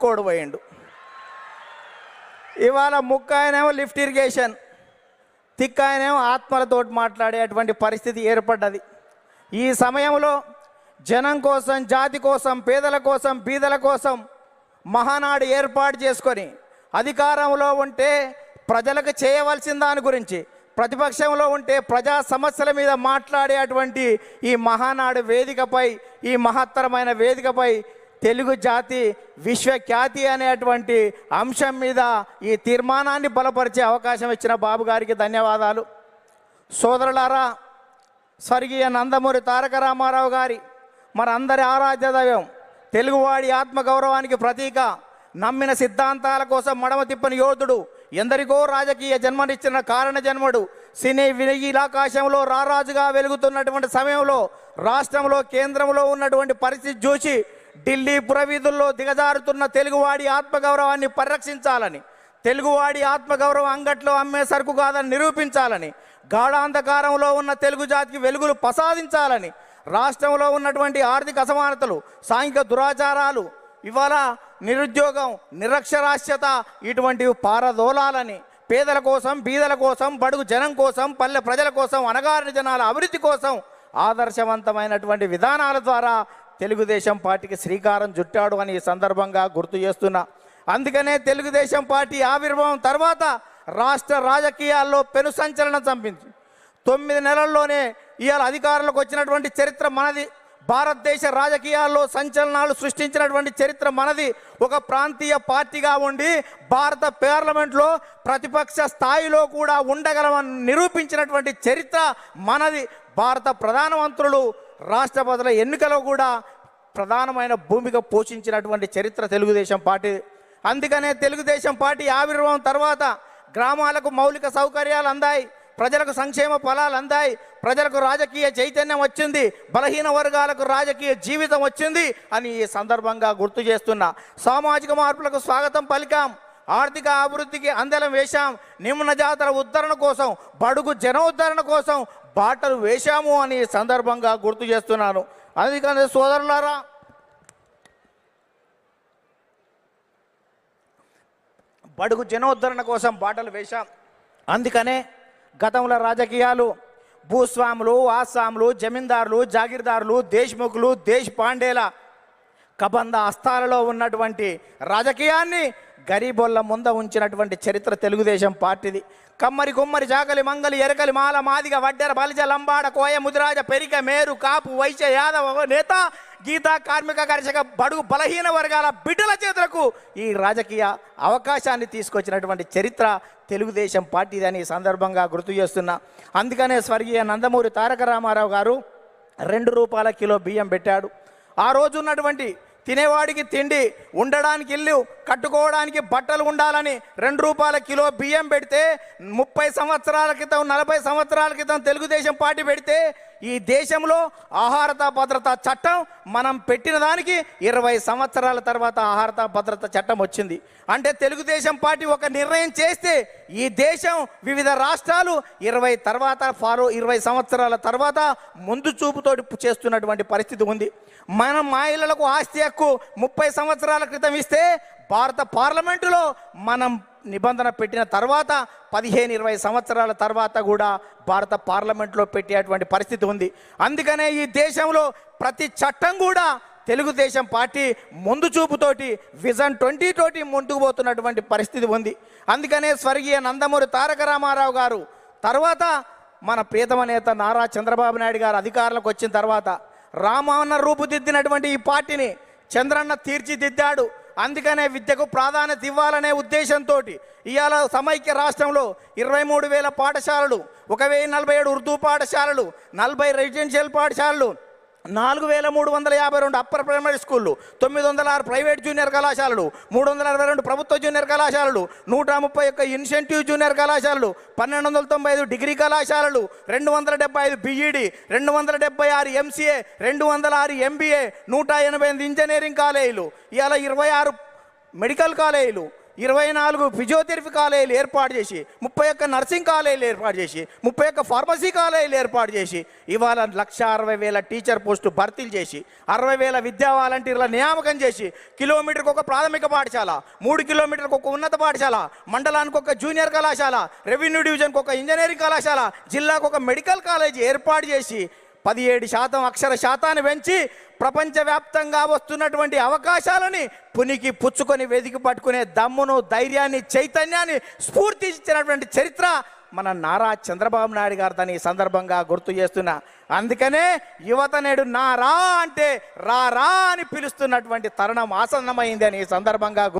Code పోయిండు. ఇవాళ ముక్క ఆయనేమో లిఫ్ట్ ఇరిగేషన్, తిక్క ఆయనేమో ఆత్మలతోటి మాట్లాడేటువంటి పరిస్థితి ఏర్పడ్డది. ఈ సమయంలో జనం కోసం, జాతి కోసం, పేదల కోసం, బీదల కోసం మహానాడు ఏర్పాటు చేసుకొని అధికారంలో ఉంటే ప్రజలకు చేయవలసిన దాని గురించి, ప్రతిపక్షంలో ఉంటే ప్రజా సమస్యల మీద మాట్లాడేటువంటి ఈ మహానాడు వేదికపై, ఈ మహత్తరమైన వేదికపై తెలుగు జాతి విశ్వఖ్యాతి అనేటువంటి అంశం మీద ఈ తీర్మానాన్ని బలపరిచే అవకాశం ఇచ్చిన బాబు గారికి ధన్యవాదాలు. సోదరులారా, స్వర్గీయ నందమూరి తారక రామారావు గారి మనందరి ఆరాధ్య దైవం, తెలుగువాడి ఆత్మగౌరవానికి ప్రతీక, నమ్మిన సిద్ధాంతాల కోసం మడమ తిప్పని యోధుడు, ఎందరికో రాజకీయ జన్మనిచ్చిన కారణ జన్మడు, సినీ వినీలాకాశంలో రారాజుగా వెలుగుతున్నటువంటి సమయంలో రాష్ట్రంలో, కేంద్రంలో ఉన్నటువంటి పరిస్థితి చూసి ఢిల్లీ పురవీధుల్లో దిగజారుతున్న తెలుగువాడి ఆత్మగౌరవాన్ని పరిరక్షించాలని, తెలుగువాడి ఆత్మగౌరవం అంగట్లో అమ్మే సరుకు కాదని నిరూపించాలని, గాఢాంధకారంలో ఉన్న తెలుగు జాతికి వెలుగులు ప్రసాదించాలని, రాష్ట్రంలో ఉన్నటువంటి ఆర్థిక అసమానతలు, సాంఘిక దురాచారాలు, ఇవాళ నిరుద్యోగం, నిరక్షరాస్యత ఇటువంటివి పారదోలాలని, పేదల కోసం, బీదల కోసం, బడుగు జనం కోసం, పల్లె ప్రజల కోసం, అణగారిన జనాల అభివృద్ధి కోసం ఆదర్శవంతమైనటువంటి విధానాల ద్వారా తెలుగుదేశం పార్టీకి శ్రీకారం చుట్టాడు అని ఈ సందర్భంగా గుర్తు చేస్తున్నా. అందుకనే తెలుగుదేశం పార్టీ ఆవిర్భావం తర్వాత రాష్ట్ర రాజకీయాల్లో పెను సంచలనం చంపింది. 9 నెలల్లోనే ఇవాళ అధికారంలోకి వచ్చినటువంటి చరిత్ర మనది. భారతదేశ రాజకీయాల్లో సంచలనాలు సృష్టించినటువంటి చరిత్ర మనది. ఒక ప్రాంతీయ పార్టీగా ఉండి భారత పార్లమెంట్లో ప్రతిపక్ష స్థాయిలో కూడా ఉండగలమని నిరూపించినటువంటి చరిత్ర మనది. భారత ప్రధానమంత్రులు, రాష్ట్రపతుల ఎన్నికలో కూడా ప్రధానమైన భూమిక పోషించినటువంటి చరిత్ర తెలుగుదేశం పార్టీ. అందుకనే తెలుగుదేశం పార్టీ ఆవిర్భావం తర్వాత గ్రామాలకు మౌలిక సౌకర్యాలు అందాయి, ప్రజలకు సంక్షేమ ఫలాలు అందాయి, ప్రజలకు రాజకీయ చైతన్యం వచ్చింది, బలహీన వర్గాలకు రాజకీయ జీవితం వచ్చింది అని ఈ సందర్భంగా గుర్తు చేస్తున్నా. సామాజిక మార్పులకు స్వాగతం పలికాం, ఆర్థిక అభివృద్ధికి అందలం వేశాం, నిమ్న జాతర ఉద్ధరణ కోసం, బడుగు జనోద్ధరణ కోసం బాటలు వేశాము అని సందర్భంగా గుర్తు చేస్తున్నాను. అందుకని సోదరులారా, బడుగు జనోద్ధరణ కోసం బాటలు వేశాం. అందుకనే గతంలో రాజకీయాలు భూస్వాములు, ఆసాములు, జమీందారులు, జాగీర్దారులు, దేశ్ముఖులు, దేశ్ పాండేల కబంధ హస్తాలలో ఉన్నటువంటి రాజకీయాన్ని గరీబోళ్ళ ముంద ఉంచినటువంటి చరిత్ర తెలుగుదేశం పార్టీది. కమ్మరి, కుమ్మరి, జాగలి, మంగలి, ఎరకలి, మాల, మాదిగ, వడ్డెర, బలిజ, లంబాడ, కోయ, ముదిరాజ, పెరిక, మేరు, కాపు, వైశ్య, యాదవ నేత, గీత, కార్మిక, కర్షక, బడుగు బలహీన వర్గాల బిడ్డల చేతులకు ఈ రాజకీయ అవకాశాన్ని తీసుకొచ్చినటువంటి చరిత్ర తెలుగుదేశం పార్టీదని ఈ సందర్భంగా గుర్తు చేస్తున్నా. అందుకనే స్వర్గీయ నందమూరి తారక రామారావు గారు 2 రూపాయల కిలో బియ్యం పెట్టాడు. ఆ రోజు ఉన్నటువంటి తినేవాడికి తిండి, ఉండడానికి ఇల్లు, కట్టుకోవడానికి బట్టలు ఉండాలని 2 రూపాయల కిలో బియ్యం పెడితే 30 సంవత్సరాల క్రితం, 40 సంవత్సరాల క్రితం తెలుగుదేశం పార్టీ పెడితే ఈ దేశంలో ఆహారత భద్రత చట్టం మనం పెట్టిన దానికి 20 సంవత్సరాల తర్వాత ఆహారత భద్రత చట్టం వచ్చింది. అంటే తెలుగుదేశం పార్టీ ఒక నిర్ణయం చేస్తే ఈ దేశం, వివిధ రాష్ట్రాలు 20 సంవత్సరాల తర్వాత ముందు చూపుతోటి చేస్తున్నటువంటి పరిస్థితి ఉంది. మనం మహిళలకు ఆస్తి హక్కు 30 సంవత్సరాల క్రితం ఇస్తే భారత పార్లమెంటులో మనం నిబంధన పెట్టిన తర్వాత 15-20 సంవత్సరాల తర్వాత కూడా భారత పార్లమెంట్లో పెట్టేటువంటి పరిస్థితి ఉంది. అందుకనే ఈ దేశంలో ప్రతి చట్టం కూడా తెలుగుదేశం పార్టీ ముందు చూపుతోటి విజన్ 20 తోటి ముందుకు పోతున్నటువంటి పరిస్థితి ఉంది. అందుకనే స్వర్గీయ నందమూరి తారక రామారావు గారు తర్వాత మన ప్రియతమ నేత నారా చంద్రబాబు నాయుడు గారు అధికారంలోకి వచ్చిన తర్వాత రామన్న రూపుదిద్దినటువంటి ఈ పార్టీని చంద్రన్న తీర్చిదిద్దాడు. అందుకనే విద్యకు ప్రాధాన్యత ఇవ్వాలనే ఉద్దేశంతో ఇవాళ సమైక్య రాష్ట్రంలో 23,000 పాఠశాలలు, 1,047 ఉర్దూ పాఠశాలలు, 40 రెసిడెన్షియల్ పాఠశాలలు, 4,352 అప్పర్ ప్రైమరీ స్కూళ్ళు, 906 ప్రైవేట్ జూనియర్ కళాశాలలు, 362 ప్రభుత్వ జూనియర్ కళాశాలలు, 131 ఇన్సెంటివ్ జూనియర్ కళాశాలలు, 1,295 డిగ్రీ కళాశాలలు, 275 బీఈడి, 276 ఎంసీఏ, 206 ఎంబీఏ, 188 ఇంజనీరింగ్ కాలేజీలు, ఇవాళ 26 మెడికల్ కాలేజీలు, 24 ఫిజియోథెరపీ కాలేజీలు ఏర్పాటు చేసి 31 నర్సింగ్ కాలేజీలు ఏర్పాటు చేసి 31 ఫార్మసీ కాలేజీలు ఏర్పాటు చేసి ఇవాళ 1,60,000 టీచర్ పోస్టు భర్తీలు చేసి 60,000 విద్యా వాలంటీర్ల నియామకం చేసి కిలోమీటర్కి ఒక ప్రాథమిక పాఠశాల, 3 కిలోమీటర్లకు ఒక ఉన్నత పాఠశాల, మండలానికి ఒక జూనియర్ కళాశాల, రెవెన్యూ డివిజన్కి ఒక ఇంజనీరింగ్ కళాశాల, జిల్లాకు ఒక మెడికల్ కాలేజీ ఏర్పాటు చేసి 17% అక్షర శాతాన్ని పెంచి ప్రపంచవ్యాప్తంగా వస్తున్నటువంటి అవకాశాలని పునికి పుచ్చుకొని వెతికి పట్టుకునే దమ్మును, ధైర్యాన్ని, చైతన్యాన్ని, స్ఫూర్తి ఇచ్చినటువంటి చరిత్ర మన నారా చంద్రబాబు నాయుడు గారిని ఈ సందర్భంగా గుర్తు చేస్తున్నా. అందుకనే యువత నేడు నారా అంటే రా రా అని పిలుస్తున్నటువంటి తరుణం ఆసన్నమైంది అని ఈ సందర్భంగా